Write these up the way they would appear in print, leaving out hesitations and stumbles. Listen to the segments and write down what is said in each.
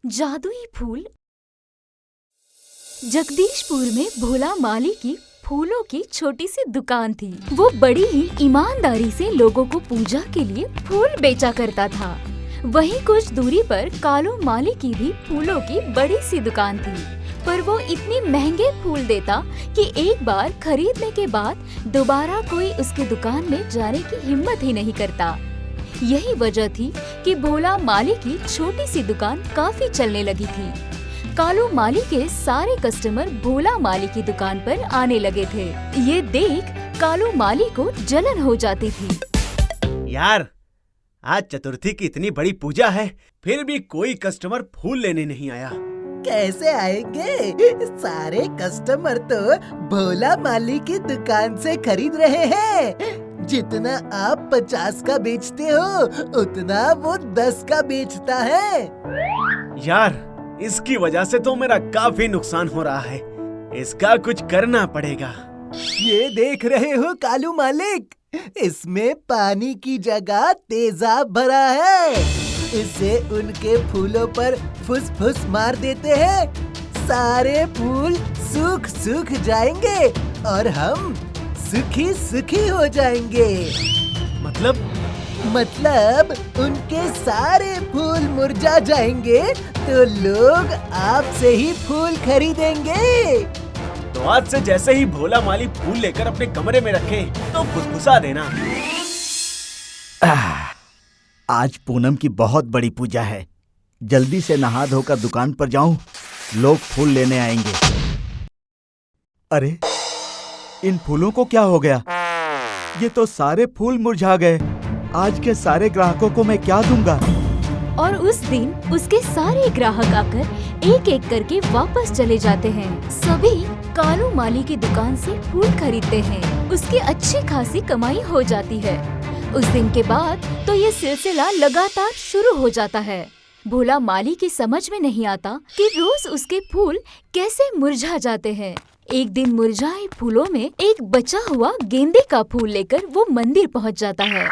जादुई फूल। जगदीशपुर में भोला माली की फूलों की छोटी सी दुकान थी। वो बड़ी ही ईमानदारी से लोगों को पूजा के लिए फूल बेचा करता था। वहीं कुछ दूरी पर कालू माली की भी फूलों की बड़ी सी दुकान थी, पर वो इतने महंगे फूल देता कि एक बार खरीदने के बाद दोबारा कोई उसकी दुकान में जाने की हिम्मत ही नहीं करता। यही वजह थी कि भोला माली की छोटी सी दुकान काफी चलने लगी थी। कालू माली के सारे कस्टमर भोला माली की दुकान पर आने लगे थे। ये देख कालू माली को जलन हो जाती थी। यार, आज चतुर्थी की इतनी बड़ी पूजा है, फिर भी कोई कस्टमर फूल लेने नहीं आया। कैसे आएंगे? सारे कस्टमर तो भोला माली की दुकान से खरीद रहे हैं। जितना आप 50 का बेचते हो, उतना वो 10 का बेचता है। यार, इसकी वजह से तो मेरा काफी नुकसान हो रहा है। इसका कुछ करना पड़ेगा। ये देख रहे हो कालू मालिक, इसमें पानी की जगह तेजाब भरा है। इसे उनके फूलों पर फुस-फुस मार देते हैं, सारे फूल सूख जाएंगे और हम सुखी सुखी हो जाएंगे। मतलब उनके सारे फूल मुरझा जाएंगे तो लोग आपसे ही फूल खरीदेंगे। तो आज से जैसे ही भोला माली फूल लेकर अपने कमरे में रखे तो फुसफुसा देना। आज पूनम की बहुत बड़ी पूजा है। जल्दी से नहा धोकर दुकान पर जाऊं, लोग फूल लेने आएंगे। अरे, इन फूलों को क्या हो गया? ये तो सारे फूल मुरझा गए। आज के सारे ग्राहकों को मैं क्या दूंगा? और उस दिन उसके सारे ग्राहक आकर एक एक करके वापस चले जाते हैं। सभी कालू माली की दुकान से फूल खरीदते हैं। उसकी अच्छी खासी कमाई हो जाती है। उस दिन के बाद तो ये सिलसिला लगातार शुरू हो जाता है। भोला माली की समझ में नहीं आता कि रोज उसके फूल कैसे मुरझा जाते हैं। एक दिन मुरझाए फूलों में एक बचा हुआ गेंदे का फूल लेकर वो मंदिर पहुंच जाता है।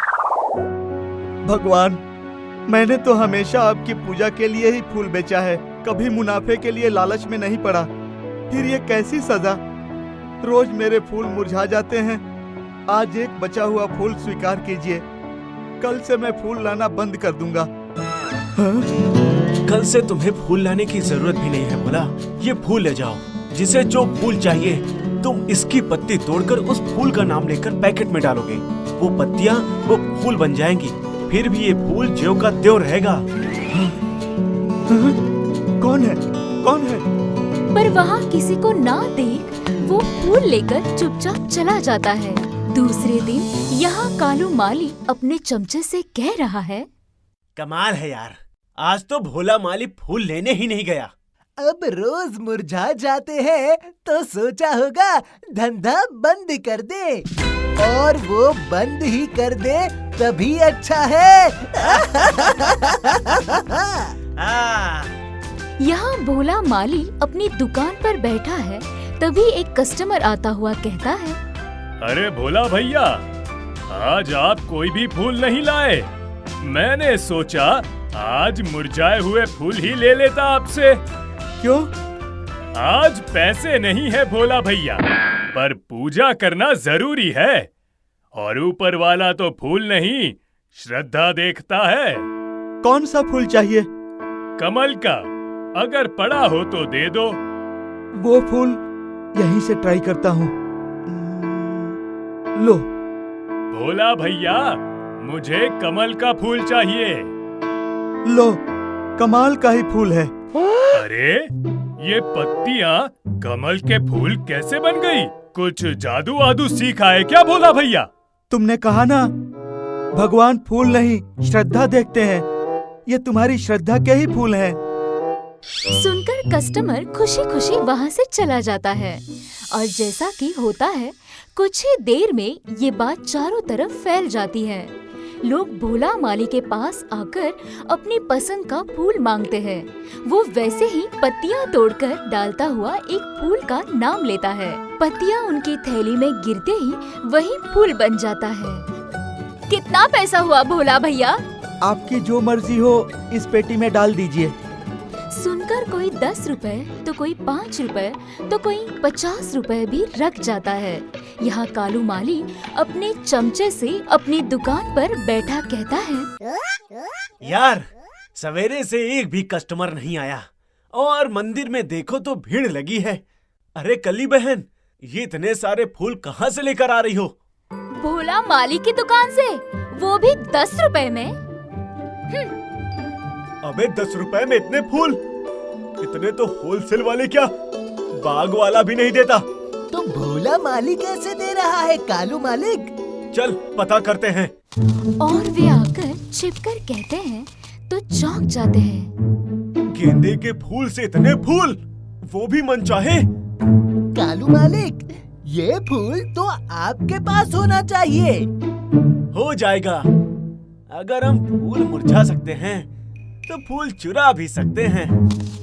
भगवान, मैंने तो हमेशा आपकी पूजा के लिए ही फूल बेचा है, कभी मुनाफे के लिए लालच में नहीं पड़ा। फिर ये कैसी सजा? रोज मेरे फूल मुरझा जाते हैं। आज एक बचा हुआ फूल स्वीकार कीजिए। कल से मैं फूल लाना बंद कर दूंगा। कल से तुम्हें फूल लाने की जरूरत भी नहीं है भोला। ये फूल ले जाओ। जिसे जो फूल चाहिए, तुम इसकी पत्ती तोड़कर उस फूल का नाम लेकर पैकेट में डालोगे। वो पत्तियां वो फूल बन जाएंगी। फिर भी ये फूल ज्यों का त्यों रहेगा। कौन है? पर वहाँ किसी को ना देख वो फूल लेकर चुपचाप चला जाता है। दूसरे दिन यहाँ कालू माली अपने चमचे से कह रहा है, कमाल है यार, आज तो भोला माली फूल लेने ही नहीं गया। अब रोज मुरझा जाते हैं तो सोचा होगा धंधा बंद कर दे, और वो बंद ही कर दे तभी अच्छा है। यहाँ भोला माली अपनी दुकान पर बैठा है। तभी एक कस्टमर आता हुआ कहता है, अरे भोला भैया, आज आप कोई भी फूल नहीं लाए। मैंने सोचा आज मुरझाए हुए फूल ही ले लेता आपसे। क्यों? आज पैसे नहीं है भोला भैया, पर पूजा करना जरूरी है। और ऊपर वाला तो फूल नहीं, श्रद्धा देखता है। कौन सा फूल चाहिए? कमल का, अगर पड़ा हो तो दे दो। वो फूल यहीं से ट्राई करता हूँ। लो। भोला भैया, मुझे कमल का फूल चाहिए। लो, कमाल का ही फूल है। अरे, ये पत्तियाँ कमल के फूल कैसे बन गई? कुछ जादू वादू सीखा है क्या भोला भैया? तुमने कहा ना, भगवान फूल नहीं श्रद्धा देखते हैं। ये तुम्हारी श्रद्धा के ही फूल हैं। सुनकर कस्टमर खुशी खुशी वहाँ से चला जाता है। और जैसा कि होता है, कुछ ही देर में ये बात चारों तरफ फैल जाती है। लोग भोला माली के पास आकर अपनी पसंद का फूल मांगते हैं। वो वैसे ही पत्तियां तोड़कर डालता हुआ एक फूल का नाम लेता है। पत्तियां उनकी थैली में गिरते ही वही फूल बन जाता है। कितना पैसा हुआ भोला भैया? आपकी जो मर्जी हो इस पेटी में डाल दीजिए। सुनकर कोई 10 रुपए तो कोई 5 रुपए तो कोई 50 रुपए भी रख जाता है। यहाँ कालू माली अपने चमचे से अपनी दुकान पर बैठा कहता है, यार सवेरे से एक भी कस्टमर नहीं आया और मंदिर में देखो तो भीड़ लगी है। अरे कली बहन, ये इतने सारे फूल कहाँ से लेकर आ रही हो? भोला माली की दुकान से, वो भी 10 रुपए में। अबे 10 रुपए में इतने फूल? इतने तो होलसेल वाले क्या बाग वाला भी नहीं देता। तो भोला माली कैसे दे रहा है कालू मालिक? चल पता करते हैं। और वे आकर छिपकर कहते हैं तो चौंक जाते हैं। गेंदे के फूल से इतने फूल, वो भी मनचाहे? कालू मालिक, ये फूल तो आपके पास होना चाहिए। हो जाएगा। अगर हम फूल मुरझा सकते हैं तो फूल चुरा भी सकते हैं।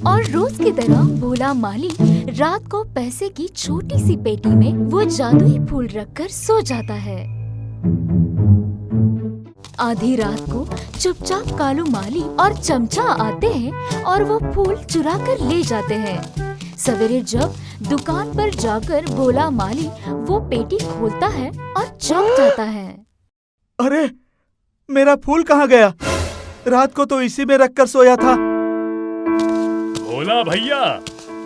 और रोज की तरह भोला माली रात को पैसे की छोटी सी पेटी में वो जादुई फूल रखकर सो जाता है। आधी रात को चुपचाप कालू माली और चमचा आते हैं और वो फूल चुरा कर ले जाते हैं। सवेरे जब दुकान पर जाकर भोला माली वो पेटी खोलता है और चौंक जाता है। अरे मेरा फूल कहाँ गया? रात को तो इसी में रखकर सोया था। भोला भैया,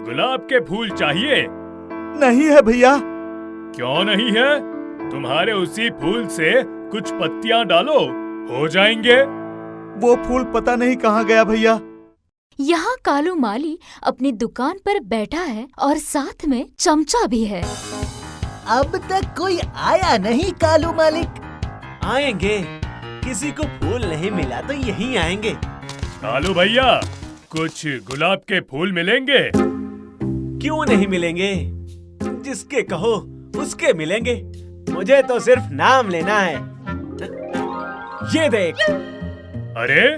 गुलाब के फूल चाहिए? नहीं है भैया। क्यों नहीं है? तुम्हारे उसी फूल से कुछ पत्तियां डालो, हो जाएंगे। वो फूल पता नहीं कहाँ गया भैया। यहाँ कालू माली अपनी दुकान पर बैठा है और साथ में चमचा भी है। अब तक कोई आया नहीं कालू मालिक। आएंगे, किसी को फूल नहीं मिला तो यहीं आएंगे। कालू भैया, कुछ गुलाब के फूल मिलेंगे? क्यों नहीं मिलेंगे? जिसके कहो उसके मिलेंगे। मुझे तो सिर्फ नाम लेना है। ये देख। अरे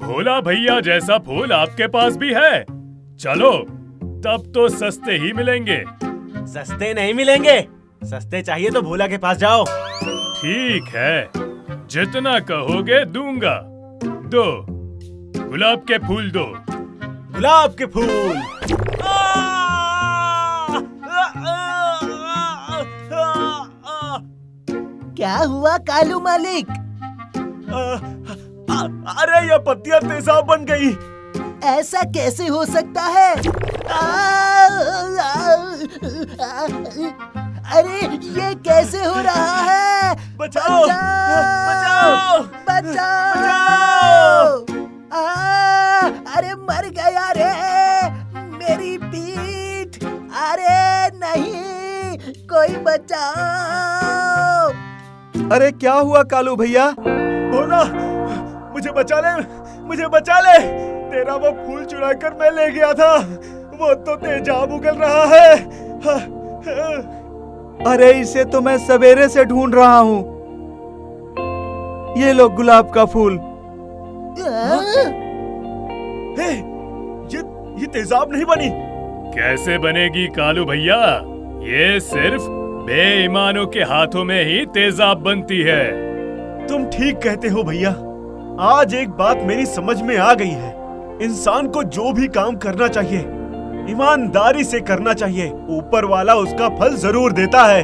भोला भैया जैसा फूल आपके पास भी है। चलो, तब तो सस्ते ही मिलेंगे। सस्ते नहीं मिलेंगे। सस्ते चाहिए तो भोला के पास जाओ। ठीक है, जितना कहोगे दूंगा। दो गुलाब के फूल दो। गुलाब के फूल। क्या हुआ कालू मालिक? अरे ये पत्तियां तेजाब बन गई। ऐसा कैसे हो सकता है? अरे ये कैसे हो रहा है? बचाओ! बचाओ! बचाओ! अरे मर गया रे मेरी पीठ। अरे नहीं, कोई बचाओ! अरे क्या हुआ कालू भैया? भोला, मुझे बचा ले, मुझे बचा ले। तेरा वो फूल चुरा कर मैं ले गया था, वो तो तेजाब उगल रहा है। अरे इसे तो मैं सवेरे से ढूंढ रहा हूँ। ये लो गुलाब का फूल। हे, ये तेजाब नहीं बनी। कैसे बनेगी कालू भैया? ये सिर्फ बेईमानों के हाथों में ही तेजाब बनती है। तुम ठीक कहते हो भैया। आज एक बात मेरी समझ में आ गई है। इंसान को जो भी काम करना चाहिए ईमानदारी से करना चाहिए। ऊपर वाला उसका फल जरूर देता है।